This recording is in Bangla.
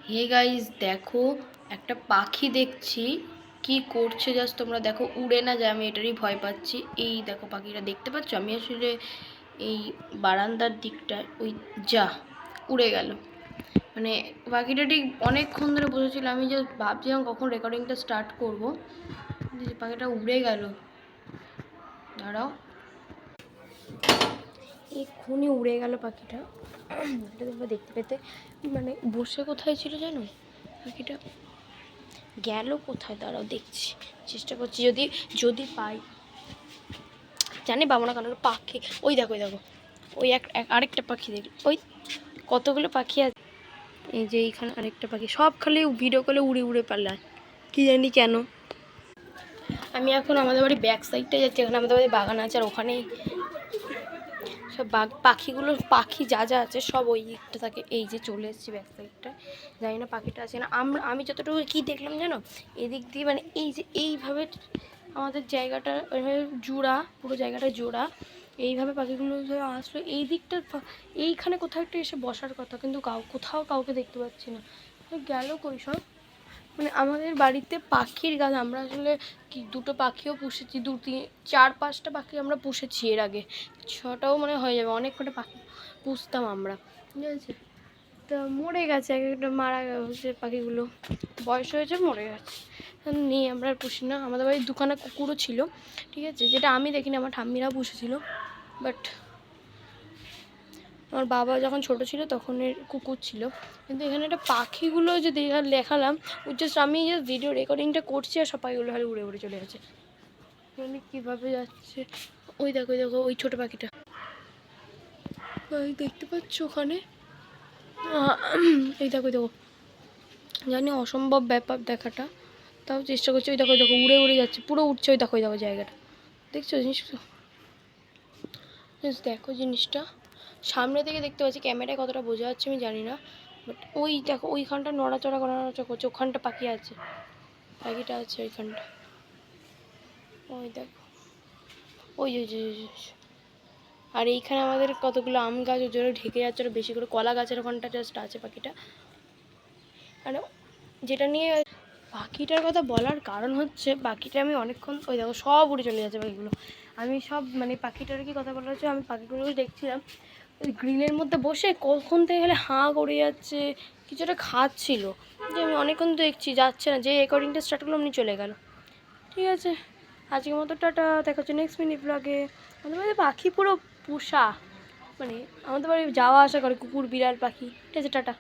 হে গাইস, দেখো একটা পাখি দেখছি কি করছে, জাস্ট তোমরা দেখো। উড়ে না যায়, আমি এটারই ভয় পাচ্ছি। এই দেখো পাখিটা দেখতে পাচ্ছ? আমি আসলে এই বারান্দার দিকটায় ওই যা উড়ে গেল। মানে পাখিটা ঠিক অনেকক্ষণ ধরে বসেছিল, আমি জাস্ট ভাবছিলাম কখন রেকর্ডিংটা স্টার্ট করবো। পাখিটা উড়ে গেল। দাঁড়াও, এক্ষুনি উড়ে গেল পাখিটা। এটা তোমরা দেখতে পেতে, মানে বসে কোথায় ছিল জানো পাখিটা? গেল কোথায়? দাঁড়াও দেখছি, চেষ্টা করছি যদি যদি পাই। জানি পাবো না, কারণ পাখি ওই দেখো, ওই দেখো, ওই আরেকটা পাখি দেখি। ওই কতগুলো পাখি আছে, এই যে এইখানে আরেকটা পাখি। সব খালি ভিডিও কলে উড়ে উড়ে পারলাম, কি জানি কেন। আমি এখন আমাদের বাড়ি ব্যাক সাইডটাই যাচ্ছি, এখানে আমাদের বাড়ি বাগান আছে, আর ওখানেই সব পাখিগুলো, পাখি যা যা আছে সব ওই দিকটা থাকে। এই যে চলে এসেছি ব্যাক সাইডটা, জানি না পাখিটা আছে না। আমি যতটুকু কি দেখলাম জানো, এদিক দিয়ে মানে এই যে এইভাবে আমাদের জায়গাটা ওইভাবে জোড়া, পুরো জায়গাটা জোড়া, এইভাবে পাখিগুলো আসলো এই দিকটা, এইখানে কোথাও একটা এসে বসার কথা, কিন্তু কোথাও কাউকে দেখতে পাচ্ছি না। গেল কই সব? মানে আমাদের বাড়িতে পাখির গাছ, আমরা আসলে কি দুটো পাখিও পুষেছি, চার পাঁচটা পাখি আমরা পুষেছি এর আগে, ছটাও মানে হয়ে যাবে, অনেক কটা পাখি পুষতাম আমরা, ঠিক আছে। তো মরে গেছে, এক একটা মারা গেছে পাখিগুলো, বয়স হয়েছে মরে গেছে, নেই, আমরা আর পুষি না। আমাদের বাড়ির দুখানা কুকুরও ছিল, ঠিক আছে, যেটা আমি দেখিনি, আমার ঠাম্মিরা পুষেছিল। বাট আমার বাবা যখন ছোট ছিল তখন এর কুকুর ছিল, কিন্তু এখানে একটা পাখিগুলো যে দেখালাম, জাস্ট আমি জাস্ট ভিডিও রেকর্ডিংটা করছি আর সব পাখিগুলো খালি উড়ে উড়ে চলে গেছে। মানে কীভাবে যাচ্ছে? ওই দেখো, ওই দেখো, ওই ছোটো পাখিটা দেখতে পাচ্ছ ওখানে? এই দেখো, দেখো, জানি অসম্ভব ব্যাপার দেখাটা, তাও চেষ্টা করছি। ওই দেখো, ওই দেখো, উড়ে উড়ে যাচ্ছে, পুরো উঠছে। ওই দেখো, ওই দেখো জায়গাটা, দেখছো জিনিসটা? দেখো জিনিসটা সামনে থেকে দেখতে পাচ্ছি, ক্যামেরায় কতটা বোঝা যাচ্ছে আমি জানি না, বাট ওই দেখো ওইখানটা নড়াচড়া করছে, ওখানটা পাখি আছে, পাখিটা আছে ওইখানটা। ওই দেখো, ওই ওই আর এইখানে আমাদের কতগুলো আম গাছ ওই জন্য ঢেকে যাচ্ছে, ওরা বেশি করে কলা গাছের ওখানটা জাস্ট আছে পাখিটা। মানে যেটা নিয়ে পাখিটার কথা বলার কারণ হচ্ছে, পাখিটা আমি অনেকক্ষণ, ওই দেখো সব উড়ে চলে যাচ্ছে পাখিগুলো। আমি সব মানে পাখিটার কি কথা বলা হচ্ছে, আমি পাখিগুলোকে দেখছিলাম ওই গ্রিলের মধ্যে বসে, কখন থেকে গেলে হাঁ করে যাচ্ছে, কিছুটা খাচ্ছিল, যে আমি অনেকক্ষণ দেখছি যাচ্ছে না, যে রেকর্ডিংটা স্টার্ট করলাম উনি চলে গেল। ঠিক আছে, আজকের মতো টাটা, দেখা হচ্ছে নেক্সট মিনিট ব্লগে। আমাদের বাড়ি পাখি পুরো পোষা, মানে আমাদের বাড়ি যাওয়া আসা করে কুকুর বিড়াল পাখি। ঠিক আছে, টাটা।